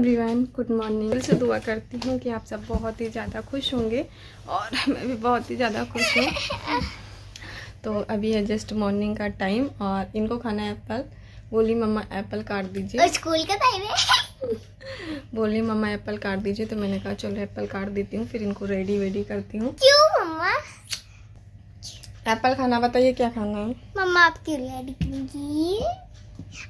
Everyone, good morning. दिल से दुआ करती हूँ कि आप सब बहुत ही ज़्यादा खुश होंगे और मैं भी बहुत ही ज़्यादा खुश हूँ। तो अभी है जस्ट मॉर्निंग का टाइम और इनको खाना है एप्पल। बोली मम्मा एप्पल काट दीजिए। स्कूल का टाइम है। बोली मम्मा एप्पल काट दीजिए, तो मैंने कहा चलो एप्पल काट देती हूँ, फिर इनको रेडी वेडी करती हूँ। क्यों मम्मा? एप्पल खाना, बताइए क्या खाना है? मम्मा आप क्यों रेडी करेंगी?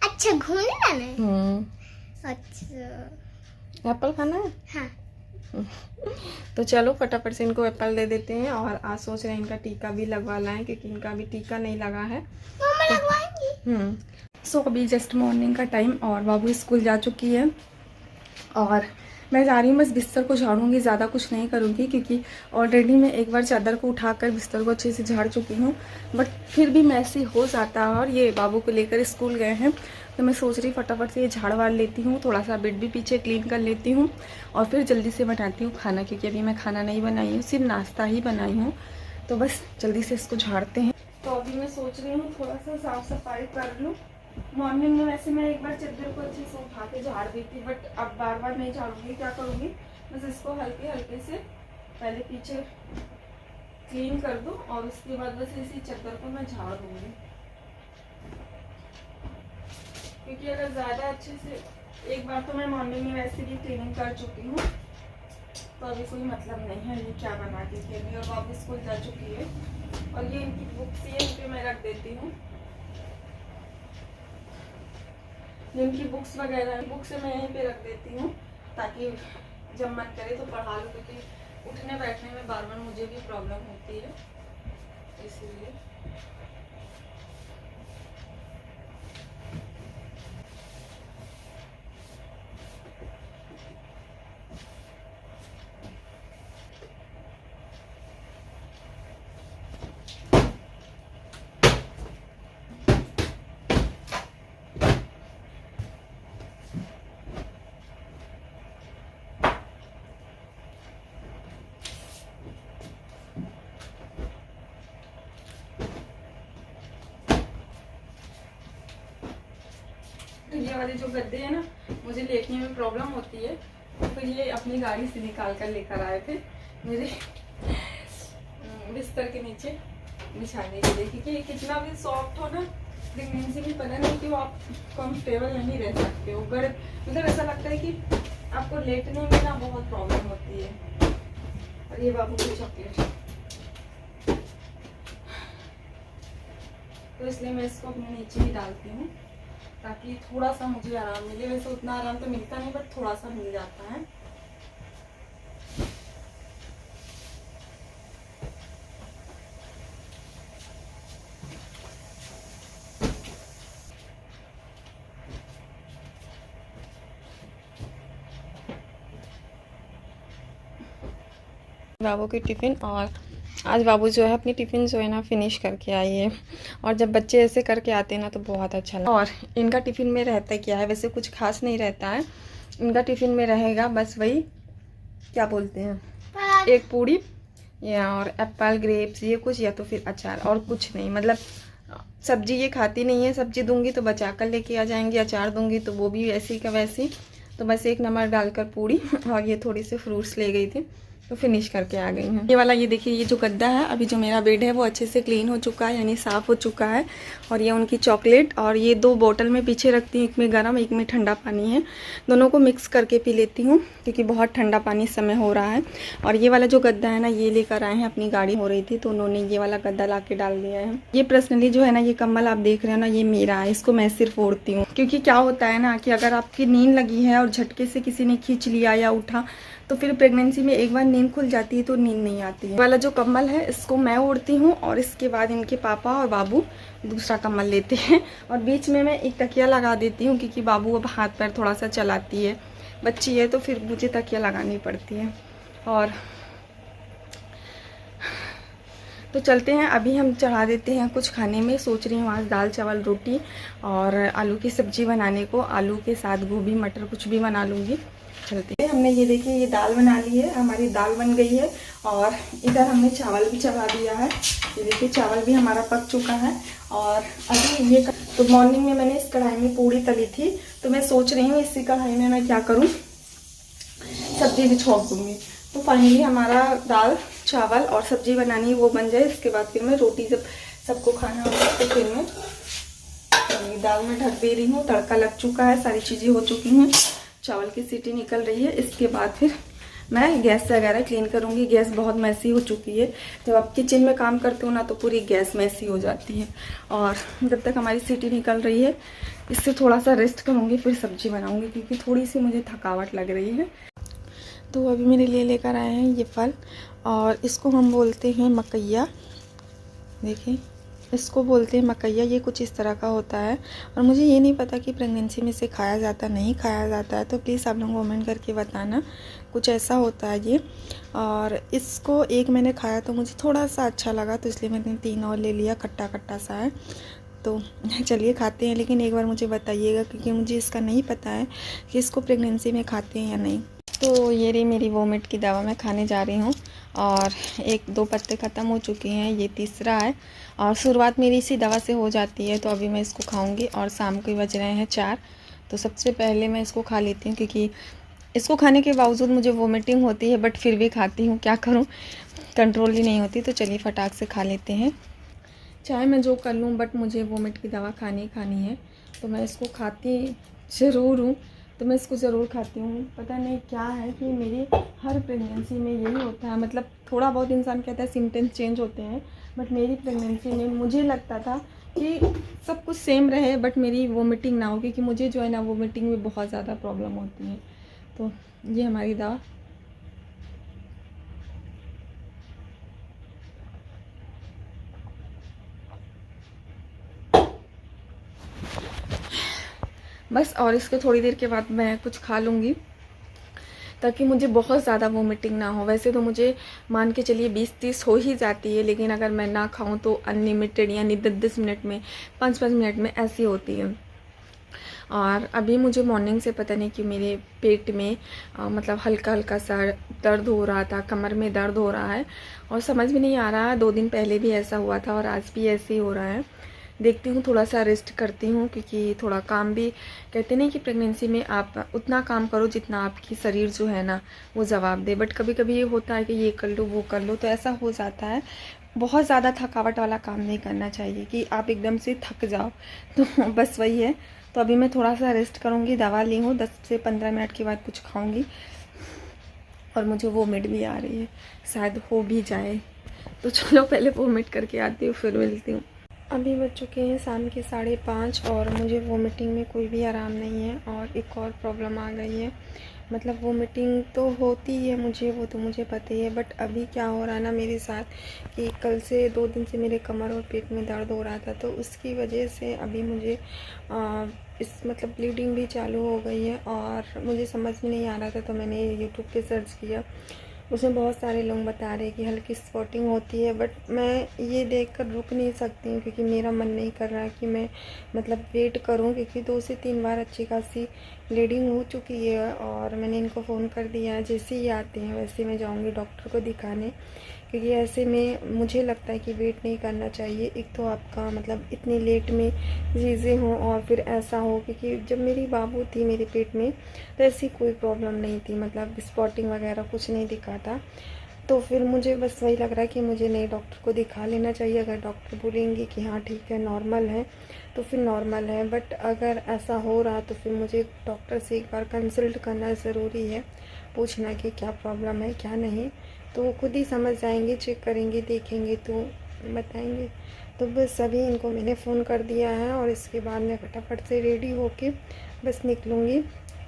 अच्छा, घूमने जाना है। अच्छा, एप्पल खाना है। हाँ। तो चलो फटाफट से इनको एप्पल दे देते हैं। और आज सोच रहे हैं इनका टीका भी लगवा लाएं, क्योंकि इनका भी टीका नहीं लगा है। मम्मा लगवाएंगी। सो अभी जस्ट मॉर्निंग का टाइम और बाबू स्कूल जा चुकी है और मैं जा रही हूँ। बस बिस्तर को झाड़ूंगी, ज़्यादा कुछ नहीं करूँगी, क्योंकि ऑलरेडी मैं एक बार चादर को उठाकर बिस्तर को अच्छे से झाड़ चुकी हूँ, बट फिर भी मैसी हो जाता है। और ये बाबू को लेकर स्कूल गए हैं, तो मैं सोच रही फटाफट से ये झाड़ वाड़ लेती हूँ, थोड़ा सा बेड भी पीछे क्लीन कर लेती हूँ और फिर जल्दी से बनाती हूँ खाना, क्योंकि अभी मैं खाना नहीं बनाई हूँ, सिर्फ नाश्ता ही बनाई हूँ। तो बस जल्दी से इसको झाड़ते हैं। तो अभी मैं सोच रही हूँ थोड़ा सा साफ़ सफाई कर लूँ। मॉर्निंग में वैसे मैं एक बार चादर को अच्छे से उठा के झाड़ देती, बट अब बार बार नहीं झाड़ूंगी। क्या करूँगी, बस इसको हल्के हल्के से पहले पीछे क्लीन कर दूँ और उसके बाद बस इसी चादर को मैं झाड़ दूँगी, क्योंकि अगर ज़्यादा अच्छे से एक बार तो मैं मॉर्निंग में वैसे भी क्लीनिंग कर चुकी हूँ, तो अभी कोई मतलब नहीं है ये क्या बना दी थी अभी। और वापस स्कूल जा चुकी है और ये इनकी बुक्स ये इनके मैं रख देती हूँ। जिनकी बुक्स वगैरह है, बुक्स मैं यहीं पे रख देती हूँ, ताकि जब मन करे तो पढ़ा लो, क्योंकि उठने बैठने में बार बार मुझे भी प्रॉब्लम होती है, इसीलिए। तो ये वाले जो गद्दे हैं ना, मुझे लेटने में प्रॉब्लम होती है, तो फिर ये अपनी गाड़ी से निकाल कर लेकर आए थे मेरे बिस्तर के नीचे बिछाने के लिए, क्योंकि ये कितना भी सॉफ्ट हो ना, प्रेगनेंसी में पता नहीं क्यों आप कंफर्टेबल नहीं रह सकते हो। मतलब ऐसा लगता है कि आपको लेटने में ना बहुत प्रॉब्लम होती है। और ये बाबू की चॉकलेट, तो इसलिए मैं इसको अपने नीचे ही डालती हूँ, ताकि थोड़ा सा मुझे आराम मिले। वैसे उतना आराम तो मिलता नहीं, बट थोड़ा सा मिल जाता है। बाबू की टिफ़िन, और आज बाबू जो है अपनी टिफ़िन जो है ना फिनिश करके आई है। और जब बच्चे ऐसे करके आते हैं ना तो बहुत अच्छा लगता है। और इनका टिफ़िन में रहता क्या है, वैसे कुछ खास नहीं रहता है इनका टिफ़िन में, रहेगा बस वही क्या बोलते हैं, एक पूड़ी या और एप्पल ग्रेप्स ये कुछ, या तो फिर अचार, और कुछ नहीं। मतलब सब्जी ये खाती नहीं है, सब्जी दूंगी तो बचा कर लेके आ जाएंगी, अचार दूंगी तो वो भी वैसी का वैसी। तो बस एक नमक डालकर पूड़ी और ये थोड़ी सी फ्रूट्स ले गई थी, तो फिनिश करके आ गई हैं। ये वाला ये देखिए, ये जो गद्दा है, अभी जो मेरा बेड है वो अच्छे से क्लीन हो चुका है, यानी साफ़ हो चुका है। और ये उनकी चॉकलेट, और ये 2 बोतल में पीछे रखती हूँ, एक में गर्म एक में ठंडा पानी है, दोनों को मिक्स करके पी लेती हूँ, क्योंकि बहुत ठंडा पानी इस समय हो रहा है। और ये वाला जो गद्दा है ना, ये लेकर आए हैं, अपनी गाड़ी हो रही थी तो उन्होंने ये वाला गद्दा ला के डाल दिया है। ये पर्सनली जो है ना, ये कम्बल आप देख रहे हो ना, ये मेरा है, इसको मैं सिर्फ ओढ़ती हूँ, क्योंकि क्या होता है ना कि अगर आपकी नींद लगी है और झटके से किसी ने खींच लिया या उठा, तो फिर प्रेगनेंसी में एक बार नींद खुल जाती है तो नींद नहीं आती है। वाला जो कम्बल है इसको मैं ओढ़ती हूँ, और इसके बाद इनके पापा और बाबू दूसरा कम्बल लेते हैं, और बीच में मैं एक तकिया लगा देती हूँ, क्योंकि बाबू अब हाथ पैर थोड़ा सा चलाती है, बच्ची है तो फिर मुझे तकिया लगानी पड़ती है। और तो चलते हैं, अभी हम चढ़ा देते हैं कुछ खाने में। सोच रही हूँ आज दाल चावल रोटी और आलू की सब्ज़ी बनाने को, आलू के साथ गोभी मटर कुछ भी बना लूँगी। चलते हैं। हमने ये देखिए ये दाल बना ली है, हमारी दाल बन गई है, और इधर हमने चावल भी चढ़ा दिया है। ये देखिए चावल भी हमारा पक चुका है। और अभी तो मॉर्निंग में मैंने इस कढ़ाई में पूड़ी तली थी, तो मैं सोच रही हूँ इसी कढ़ाई में मैं क्या करूँ, सब्जी भी छोंक दूँगी। तो फाइनली हमारा दाल चावल और सब्जी बनानी वो बन जाए, इसके बाद फिर मैं रोटी जब सबको खाना होगा तो फिर मैं दाल में ढक दे रही हूँ। तड़का लग चुका है, सारी चीज़ें हो चुकी हैं, चावल की सीटी निकल रही है। इसके बाद फिर मैं गैस वगैरह क्लीन करूँगी। गैस बहुत मैसी हो चुकी है, जब आप किचन में काम करते हो ना तो पूरी गैस मैसी हो जाती है। और जब तक हमारी सीटी निकल रही है इससे थोड़ा सा रेस्ट करूँगी, फिर सब्जी बनाऊँगी क्योंकि थोड़ी सी मुझे थकावट लग रही है। तो अभी मेरे लिए लेकर आए हैं ये फल, और इसको हम बोलते हैं मकैया। देखिए इसको बोलते हैं मकैया। ये कुछ इस तरह का होता है, और मुझे ये नहीं पता कि प्रेगनेंसी में इसे खाया जाता नहीं खाया जाता है, तो प्लीज़ आप लोग कमेंट करके बताना। कुछ ऐसा होता है ये। और इसको एक मैंने खाया तो मुझे थोड़ा सा अच्छा लगा, तो इसलिए मैंने 3 और ले लिया। खट्टा खट्टा सा है, तो चलिए खाते हैं। लेकिन एक बार मुझे बताइएगा क्योंकि मुझे इसका नहीं पता है कि इसको प्रेगनेंसी में खाते हैं या नहीं। तो ये रही मेरी वोमिट की दवा मैं खाने जा रही हूँ, और 1-2 पत्ते ख़त्म हो चुके हैं, ये तीसरा है। और शुरुआत मेरी इसी दवा से हो जाती है, तो अभी मैं इसको खाऊंगी। और शाम के बज रहे हैं 4, तो सबसे पहले मैं इसको खा लेती हूँ क्योंकि इसको खाने के बावजूद मुझे वोमिटिंग होती है, बट फिर भी खाती हूँ, क्या करूँ, कंट्रोल ही नहीं होती। तो चलिए फटाक से खा लेते हैं। चाहे मैं जो कर लूँ बट मुझे वोमिट की दवा खानी है, तो मैं इसको खाती ज़रूर हूँ। तो मैं इसको ज़रूर खाती हूँ। पता नहीं क्या है कि मेरी हर प्रेगनेंसी में यही होता है। मतलब थोड़ा बहुत इंसान कहता है सिम्टम्स चेंज होते हैं, बट मेरी प्रेगनेंसी में मुझे लगता था कि सब कुछ सेम रहे, बट मेरी वोमिटिंग ना हो, क्योंकि मुझे जो है ना वोमिटिंग में बहुत ज़्यादा प्रॉब्लम होती है। तो ये हमारी दवा। बस, और इसके थोड़ी देर के बाद मैं कुछ खा लूँगी ताकि मुझे बहुत ज़्यादा वोमिटिंग ना हो। वैसे तो मुझे मान के चलिए 20-30 हो ही जाती है, लेकिन अगर मैं ना खाऊं तो अनलिमिटेड, यानी 10-10 मिनट में, 5-5 मिनट में ऐसी होती है। और अभी मुझे मॉर्निंग से पता नहीं कि मेरे पेट में मतलब हल्का हल्का सा दर्द हो रहा था, कमर में दर्द हो रहा है, और समझ में नहीं आ रहा। 2 दिन पहले भी ऐसा हुआ था और आज भी ऐसे ही हो रहा है। देखती हूँ, थोड़ा सा रेस्ट करती हूँ, क्योंकि थोड़ा काम भी, कहते नहीं कि प्रेगनेंसी में आप उतना काम करो जितना आपकी शरीर जो है ना वो जवाब दे। बट कभी कभी ये होता है कि ये कर लो वो कर लो, तो ऐसा हो जाता है। बहुत ज़्यादा थकावट वाला काम नहीं करना चाहिए कि आप एकदम से थक जाओ। तो बस वही है। तो अभी मैं थोड़ा सा रेस्ट करूँगी। दवा ली हूँ, 10 से 15 मिनट के बाद कुछ खाऊँगी। और मुझे वोमिट भी आ रही है, शायद हो भी जाए। तो चलो पहले वोमिट करके आती हूँ, फिर मिलती हूँ। अभी बज चुके हैं शाम के 5:30, और मुझे वोमिटिंग में कोई भी आराम नहीं है। और एक और प्रॉब्लम आ गई है। मतलब वोमिटिंग तो होती है मुझे, वो तो मुझे पता ही है, बट अभी क्या हो रहा है ना मेरे साथ कि कल से 2 दिन से मेरे कमर और पेट में दर्द हो रहा था, तो उसकी वजह से अभी मुझे मतलब ब्लीडिंग भी चालू हो गई है। और मुझे समझ में नहीं आ रहा था, तो मैंने यूट्यूब पे सर्च किया। उसमें बहुत सारे लोग बता रहे हैं कि हल्की स्पॉटिंग होती है, बट मैं ये देखकर रुक नहीं सकती हूँ, क्योंकि मेरा मन नहीं कर रहा कि मैं मतलब वेट करूँ, क्योंकि 2 से 3 बार अच्छी खासी ब्लीडिंग हो चुकी है। और मैंने इनको फ़ोन कर दिया है, जैसे ही आते हैं वैसे मैं जाऊँगी डॉक्टर को दिखाने, क्योंकि ऐसे में मुझे लगता है कि वेट नहीं करना चाहिए। एक तो आपका मतलब इतनी लेट में चीज़ें हों, और फिर ऐसा हो, क्योंकि जब मेरी बाबू थी मेरे पेट में तो ऐसी कोई प्रॉब्लम नहीं थी, मतलब स्पॉटिंग वगैरह कुछ नहीं दिखा था। तो फिर मुझे बस वही लग रहा है कि मुझे नए डॉक्टर को दिखा लेना चाहिए। अगर डॉक्टर बोलेंगे कि हाँ ठीक है नॉर्मल है तो फिर नॉर्मल है, बट अगर ऐसा हो रहा तो फिर मुझे डॉक्टर से एक बार कंसल्ट करना ज़रूरी है, पूछना कि क्या प्रॉब्लम है क्या नहीं। तो वो खुद ही समझ जाएंगे, चेक करेंगे, देखेंगे तो बताएंगे। तो बस अभी इनको मैंने फ़ोन कर दिया है, और इसके बाद मैं फटाफट से रेडी होके बस निकलूँगी।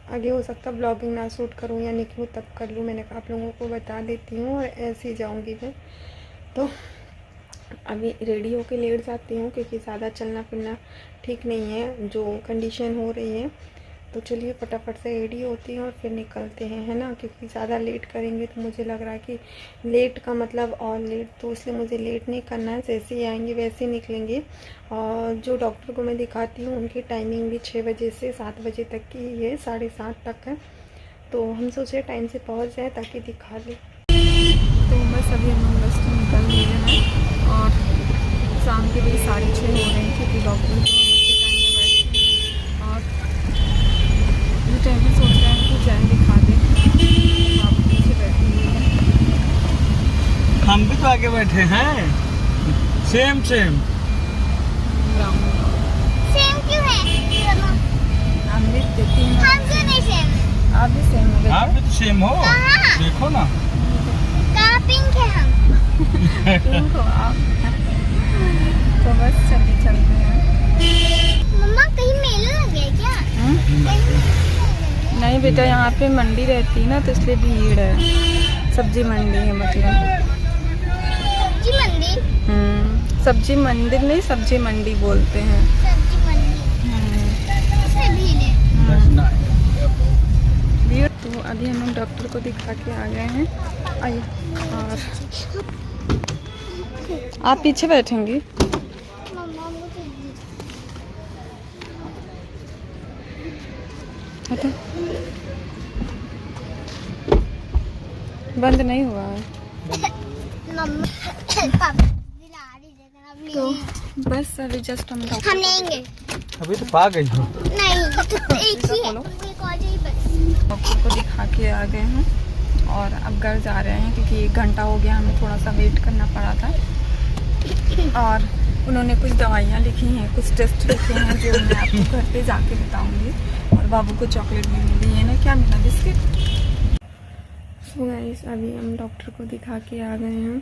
आगे हो सकता ब्लॉगिंग ना शूट करूँ या निकलूँ तब कर लूँ, मैंने आप लोगों को बता देती हूँ, और ऐसे ही जाऊँगी मैं। तो अभी रेडी होके लेट जाती हूँ, क्योंकि ज़्यादा चलना फिरना ठीक नहीं है जो कंडीशन हो रही है। तो चलिए फटाफट से रेडी होती हैं और फिर निकलते हैं, है ना, क्योंकि ज़्यादा लेट करेंगे तो मुझे लग रहा है कि लेट का मतलब और लेट, तो इसलिए मुझे लेट नहीं करना है। जैसे ही आएंगे वैसे ही निकलेंगे। और जो डॉक्टर को मैं दिखाती हूँ उनकी टाइमिंग भी 6 बजे से 7 बजे तक की है, 7:30 तक है। तो हम सोचे टाइम से पहुँच जाए ताकि दिखा लें। तो बस अभी हम बस निकल रहे हैं, और शाम के भी 6:30 हो रहे हैं, क्योंकि डॉक्टर को टाइम में सोच रहे हैं कि जाए दिखा दें। आगे बैठे हैं। Same same. सेम क्यों है? हम भी तीन, हम क्यों नहीं सेम? आप भी सेम हो गए। आप भी तो सेम हो। कहाँ? देखो ना। कहाँ पिंक है हम? पिंक हो आप। तो बस चलते हैं। मम्मा कहीं मेला लग गया क्या? कहीं मेला लग गया? नहीं बेटा, यहाँ पे मंडी रहती है ना, तो इसलिए भीड़ है। सब्जी मंडी है मतलब। सब्जी मंडी? सब्जी मंदिर नहीं, सब्जी मंडी बोलते हैं। सब्जी मंडी। उसमें भीड़ है। भीड़। तो अभी हम डॉक्टर को दिखा के आ गए हैं। आइए। और आप पीछे बैठेंगी? मम्मा मुझे हटो। बंद नहीं हुआ है। मम्मा पापा दिला रही है तो बस अभी जस्ट हम हम लेंगे। अभी तो पा गई हो। नहीं, एक ही है। एक और ही बस। डॉक्टर को दिखा के आ गए हैं और अब घर जा रहे हैं, क्योंकि 1 घंटा हो गया, हमें थोड़ा सा वेट करना पड़ा था। और उन्होंने कुछ दवाइयाँ लिखी हैं, कुछ टेस्ट लिखे हैं, जो मैं आपको घर पे जाके बताऊंगी। और बाबू को चॉकलेट भी मिली है ना, क्या मिला, बिस्किट। सो गाइस, अभी हम डॉक्टर को दिखा के आ गए हैं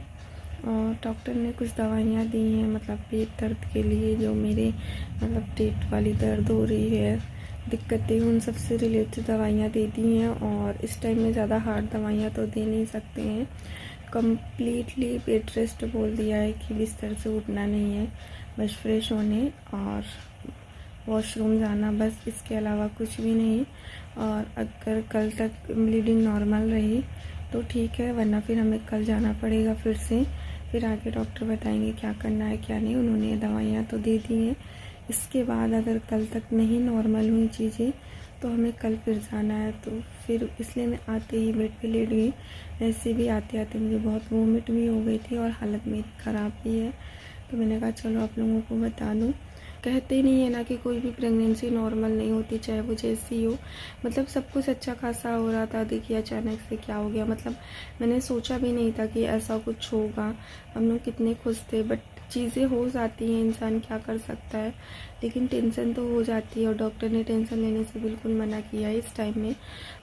और डॉक्टर ने कुछ दवाइयाँ दी हैं, मतलब पेट दर्द के लिए, जो मेरे मतलब पेट वाली दर्द हो रही है, दिक्कतें, उन सब से रिलेटेड दवाइयाँ दे दी हैं। और इस टाइम में ज़्यादा हार्ड दवाइयाँ तो दे नहीं सकते हैं। कम्प्लीटली बेड रेस्ट बोल दिया है कि बिस्तर से उठना नहीं है, बस फ्रेश होने और वॉशरूम जाना, बस इसके अलावा कुछ भी नहीं। और अगर कल तक ब्लीडिंग नॉर्मल रही तो ठीक है, वरना फिर हमें कल जाना पड़ेगा फिर से। फिर आगे डॉक्टर बताएंगे क्या करना है क्या नहीं। उन्होंने दवाइयाँ तो दे दी हैं, इसके बाद अगर कल तक नहीं नॉर्मल हुई चीज़ें तो हमें कल फिर जाना है। तो फिर इसलिए मैं आते ही बेड पे लेट गई। ऐसे भी आते आते मुझे बहुत वोमिट भी हो गई थी और हालत मेरी ख़राब भी है। तो मैंने कहा चलो आप लोगों को बता दूँ। कहते नहीं है ना कि कोई भी प्रेगनेंसी नॉर्मल नहीं होती, चाहे वो जैसी हो। मतलब सब कुछ अच्छा खासा हो रहा था, देखिए अचानक से क्या हो गया। मतलब मैंने सोचा भी नहीं था कि ऐसा कुछ होगा। हम लोग कितने खुश थे, बट चीज़ें हो जाती हैं, इंसान क्या कर सकता है। लेकिन टेंशन तो हो जाती है और डॉक्टर ने टेंशन लेने से बिल्कुल मना किया है इस टाइम में।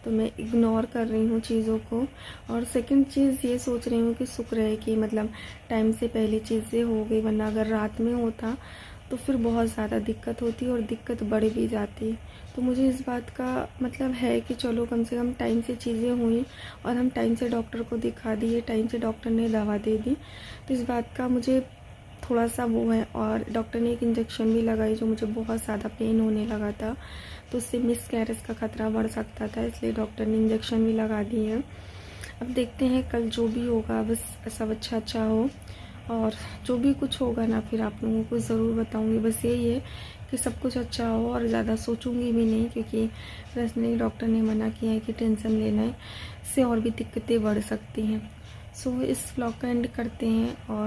तो मैं इग्नोर कर रही हूँ चीज़ों को। और सेकंड चीज़ ये सोच रही हूँ कि शुक्र है कि मतलब टाइम से पहले चीज़ें हो गई, वरना अगर रात में होता तो फिर बहुत ज़्यादा दिक्कत होती और दिक्कत बढ़ भी जाती। तो मुझे इस बात का मतलब है कि चलो कम से कम टाइम से चीज़ें हुई और हम टाइम से डॉक्टर को दिखा दिए, टाइम से डॉक्टर ने दवा दे दी। तो इस बात का मुझे थोड़ा सा वो है। और डॉक्टर ने एक इंजेक्शन भी लगाई जो मुझे बहुत ज़्यादा पेन होने लगा था, तो उससे मिसकैरेज का खतरा बढ़ सकता था, इसलिए डॉक्टर ने इंजेक्शन भी लगा दिए हैं। अब देखते हैं कल जो भी होगा, बस सब अच्छा हो। और जो भी कुछ होगा ना, फिर आप लोगों को ज़रूर बताऊंगी। बस यही है कि सब कुछ अच्छा हो और ज़्यादा सोचूंगी भी नहीं, क्योंकि पर्सनली डॉक्टर ने मना किया है कि टेंशन लेना है, इससे और भी दिक्कतें बढ़ सकती हैं। सो इस व्लॉग का एंड करते हैं और